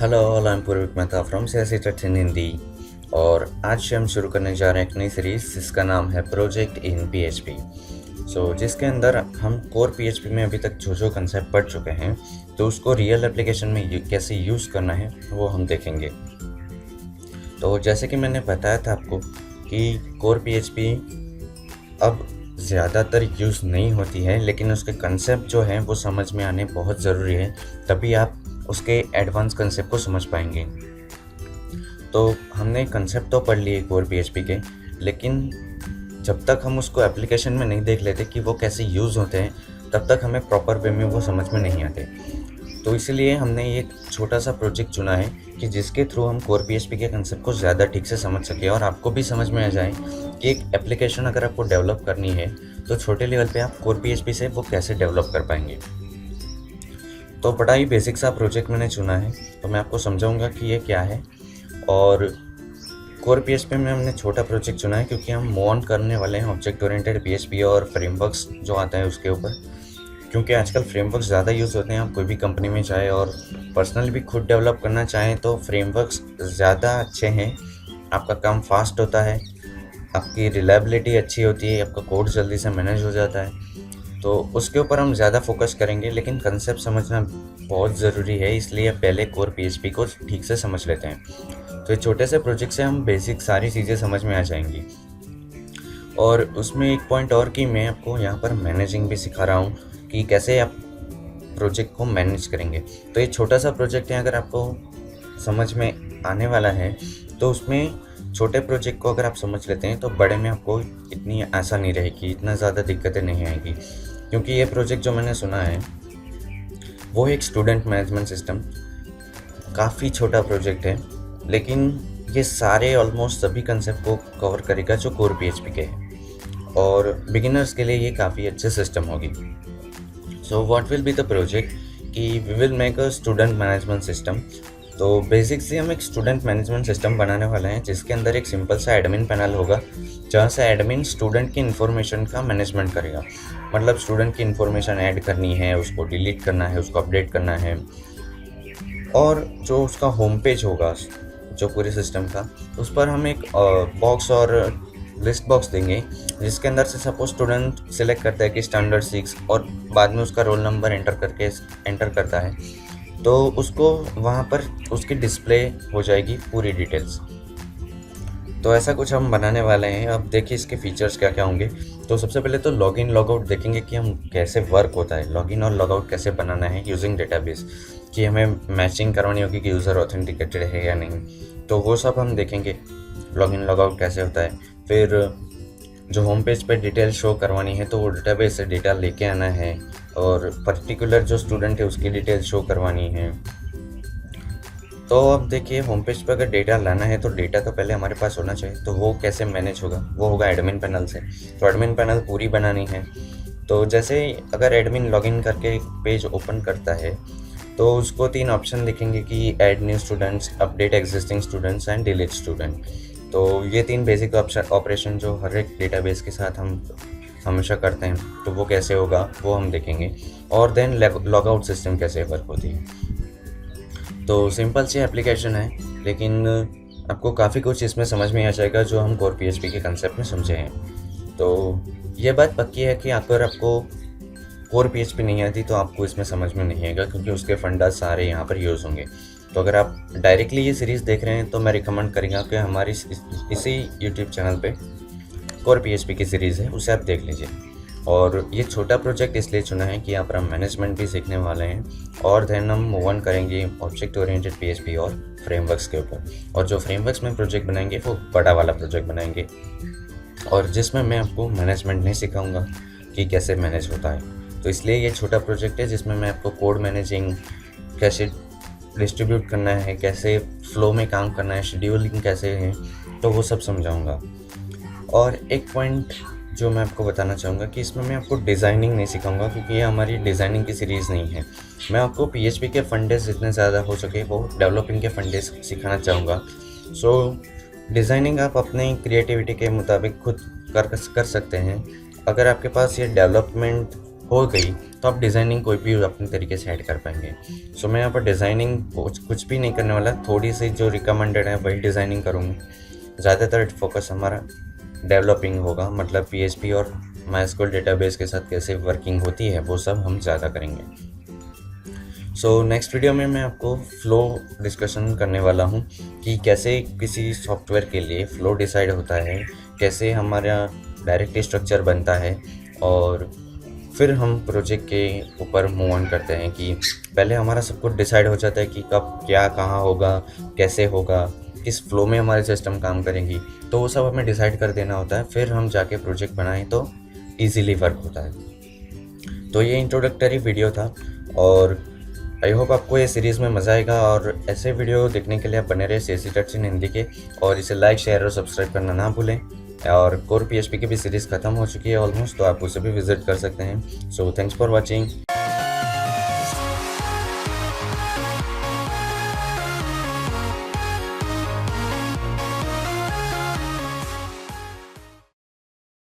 Hello all, I am Purvik Mehta from Siyasi techs in Hindi. और आज से हम शुरू करने जा रहे हैं एक नई सीरीज़ जिसका नाम है प्रोजेक्ट इन पीएचपी। जिसके अंदर हम कोर पीएचपी में अभी तक जो जो कंसेप्ट पढ़ चुके हैं तो उसको रियल एप्लीकेशन में कैसे यूज़ करना है वो हम देखेंगे। तो जैसे कि मैंने बताया था आपको कि कोर पीएचपी अब ज़्यादातर यूज़ नहीं होती है, लेकिन उसके कंसेप्ट जो हैं वो समझ में आने बहुत ज़रूरी है, तभी आप उसके एडवांस कंसेप्ट को समझ पाएंगे। तो हमने कंसेप्ट तो पढ़ लिए कोर पीएचपी के, लेकिन जब तक हम उसको एप्लीकेशन में नहीं देख लेते कि वो कैसे यूज़ होते हैं, तब तक हमें प्रॉपर वे में वो समझ में नहीं आते। तो इसलिए हमने ये छोटा सा प्रोजेक्ट चुना है कि जिसके थ्रू हम कोर पीएचपी के कंसेप्ट को ज़्यादा ठीक से समझ सकें और आपको भी समझ में आ जाए कि एक एप्लीकेशन अगर आपको डेवलप करनी है तो छोटे लेवल पे आप कोर पीएचपी से वो कैसे डेवलप कर पाएंगे। तो बड़ा ही बेसिक सा प्रोजेक्ट मैंने चुना है, तो मैं आपको समझाऊंगा कि ये क्या है। और कोर पीएचपी में हमने छोटा प्रोजेक्ट चुना है क्योंकि हम मूव ऑन करने वाले हैं ऑब्जेक्ट ओरिएंटेड पीएचपी और फ्रेमवर्क्स जो आता है उसके ऊपर। क्योंकि आजकल फ्रेमवर्क्स ज़्यादा यूज़ होते हैं, आप कोई भी कंपनी में चाहे और पर्सनली भी खुद डेवलप करना चाहें तो फ्रेमवर्क्स ज़्यादा अच्छे हैं। आपका काम फास्ट होता है, आपकी रिलायबिलिटी अच्छी होती है, आपका कोड जल्दी से मैनेज हो जाता है, तो उसके ऊपर हम ज़्यादा फोकस करेंगे। लेकिन कंसेप्ट समझना बहुत ज़रूरी है, इसलिए पहले कोर पीएचपी को ठीक से समझ लेते हैं। तो इस छोटे से प्रोजेक्ट से हम बेसिक सारी चीज़ें समझ में आ जाएंगी। और उसमें एक पॉइंट और कि मैं आपको यहाँ पर मैनेजिंग भी सिखा रहा हूँ कि कैसे आप प्रोजेक्ट को मैनेज करेंगे। तो ये छोटा सा प्रोजेक्ट है, अगर आपको समझ में आने वाला है तो उसमें छोटे प्रोजेक्ट को अगर आप समझ लेते हैं तो बड़े में आपको इतनी आशा नहीं रहेगी, इतना ज़्यादा दिक्कतें नहीं आएंगी। क्योंकि ये प्रोजेक्ट जो मैंने सुना है वो एक स्टूडेंट मैनेजमेंट सिस्टम, काफ़ी छोटा प्रोजेक्ट है, लेकिन ये सारे ऑलमोस्ट सभी कंसेप्ट को कवर करेगा जो कोर पीएचपी के हैं, और बिगिनर्स के लिए ये काफ़ी अच्छे सिस्टम होगी। So what will be the project कि we will make a student management system. तो बेसिक से हम एक स्टूडेंट मैनेजमेंट सिस्टम बनाने वाले हैं जिसके अंदर एक सिंपल सा एडमिन पैनल होगा, जहाँ से एडमिन स्टूडेंट की इन्फॉर्मेशन का मैनेजमेंट करेगा। मतलब स्टूडेंट की इन्फॉर्मेशन ऐड करनी है, उसको डिलीट करना है, उसको अपडेट करना है, और जो उसका होम पेज होगा जो पूरे सिस्टम का, उस पर हम एक बॉक्स और लिस्ट बॉक्स देंगे जिसके अंदर से सपोज स्टूडेंट सिलेक्ट करता है कि स्टैंडर्ड 6 और बाद में उसका रोल नंबर एंटर करता है, तो उसको वहाँ पर उसकी डिस्प्ले हो जाएगी पूरी डिटेल्स। तो ऐसा कुछ हम बनाने वाले हैं। अब देखिए इसके फीचर्स क्या क्या होंगे। तो सबसे पहले तो लॉगिन लॉगआउट देखेंगे कि हम कैसे वर्क होता है, लॉगिन और लॉगआउट कैसे बनाना है यूजिंग डेटाबेस, कि हमें मैचिंग करवानी होगी कि यूज़र ऑथेंटिकेटेड है या नहीं, तो वो सब हम देखेंगे लॉगिन लॉगआउट कैसे होता है। फिर जो होम पेज पे डिटेल शो करवानी है तो वो डेटाबेस से डेटा लेके आना है, और पर्टिकुलर जो स्टूडेंट है उसकी डिटेल शो करवानी है। तो अब देखिए होम पेज पर अगर डेटा लाना है तो डेटा तो पहले हमारे पास होना चाहिए, तो वो कैसे मैनेज होगा, वो होगा एडमिन पैनल से। तो एडमिन पैनल पूरी बनानी है। तो जैसे अगर एडमिन लॉगिन करके एक पेज ओपन करता है तो उसको 3 ऑप्शन दिखेंगे कि add new students, update existing students and delete student. तो ये 3 बेसिक ऑपरेशन जो हर एक डेटाबेस के साथ हम हमेशा करते हैं, तो वो कैसे होगा वो हम देखेंगे। और देन लॉगआउट सिस्टम कैसे वर्क होती है। तो सिंपल सी एप्लीकेशन है, लेकिन आपको काफ़ी कुछ इसमें समझ में आ जाएगा जो हम कोर पीएचपी के कंसेप्ट में समझे हैं। तो ये बात पक्की है कि अगर आपको कोर पीएचपी नहीं आती तो आपको इसमें समझ में नहीं आएगा, क्योंकि उसके फंडा सारे यहाँ पर यूज़ होंगे। तो अगर आप डायरेक्टली ये सीरीज़ देख रहे हैं तो मैं रिकमेंड करूँगा कि हमारी इसी यूट्यूब चैनल पे कोर पीएचपी की सीरीज़ है, उसे आप देख लीजिए। और ये छोटा प्रोजेक्ट इसलिए चुना है कि यहाँ पर हम मैनेजमेंट भी सीखने वाले हैं, और देन हम मूव ऑन करेंगे ऑब्जेक्ट ओरिएंटेड पीएचपी और फ्रेमवर्क्स के ऊपर। और जो फ्रेमवर्क्स में प्रोजेक्ट बनाएंगे वो बड़ा वाला प्रोजेक्ट बनाएंगे, और जिसमें मैं आपको मैनेजमेंट नहीं सिखाऊंगा कि कैसे मैनेज होता है। तो इसलिए ये छोटा प्रोजेक्ट है जिसमें मैं आपको कोड मैनेजिंग कैसे डिस्ट्रीब्यूट करना है, कैसे फ्लो में काम करना है, शेड्यूलिंग कैसे है, तो वो सब समझाऊंगा। और एक पॉइंट जो मैं आपको बताना चाहूँगा कि इसमें मैं आपको डिज़ाइनिंग नहीं सिखाऊंगा, क्योंकि ये हमारी डिज़ाइनिंग की सीरीज़ नहीं है। मैं आपको पीएचपी के फंडेस जितने ज़्यादा हो सके वो डेवलपिंग के फंडेस सिखाना चाहूँगा। डिज़ाइनिंग आप अपनी क्रिएटिविटी के मुताबिक खुद कर सकते हैं। अगर आपके पास ये डेवलपमेंट हो गई तो आप डिज़ाइनिंग कोई भी अपने तरीके से ऐड कर पाएंगे। सो मैं यहाँ पर डिज़ाइनिंग कुछ भी नहीं करने वाला, थोड़ी सी जो रिकमेंडेड है वही डिज़ाइनिंग करूँगा। ज़्यादातर फोकस हमारा डेवलपिंग होगा, मतलब PHP और MySQL डेटाबेस के साथ कैसे वर्किंग होती है वो सब हम ज़्यादा करेंगे। सो नेक्स्ट वीडियो में मैं आपको फ़्लो डिस्कशन करने वाला हूँ कि कैसे किसी सॉफ्टवेयर के लिए फ़्लो डिसाइड होता है, कैसे हमारा डायरेक्टरी स्ट्रक्चर बनता है, और फिर हम प्रोजेक्ट के ऊपर मूव ऑन करते हैं कि पहले हमारा सब कुछ डिसाइड हो जाता है कि कब क्या कहाँ होगा, कैसे होगा, किस फ़्लो में हमारी सिस्टम काम करेंगी, तो वो सब हमें डिसाइड कर देना होता है। फिर हम जाके प्रोजेक्ट बनाएं तो ईज़िली वर्क होता है। तो ये इंट्रोडक्टरी वीडियो था और आई होप आपको ये सीरीज़ में मज़ा आएगा, और ऐसे वीडियो देखने के लिए आप बने रहे CSC टच इन हिंदी के, और इसे लाइक, शेयर और सब्सक्राइब करना ना भूलें। और कोर PHP की भी सीरीज़ ख़त्म हो चुकी है ऑलमोस्ट, तो आप उसे भी विज़िट कर सकते हैं। So thanks for watching.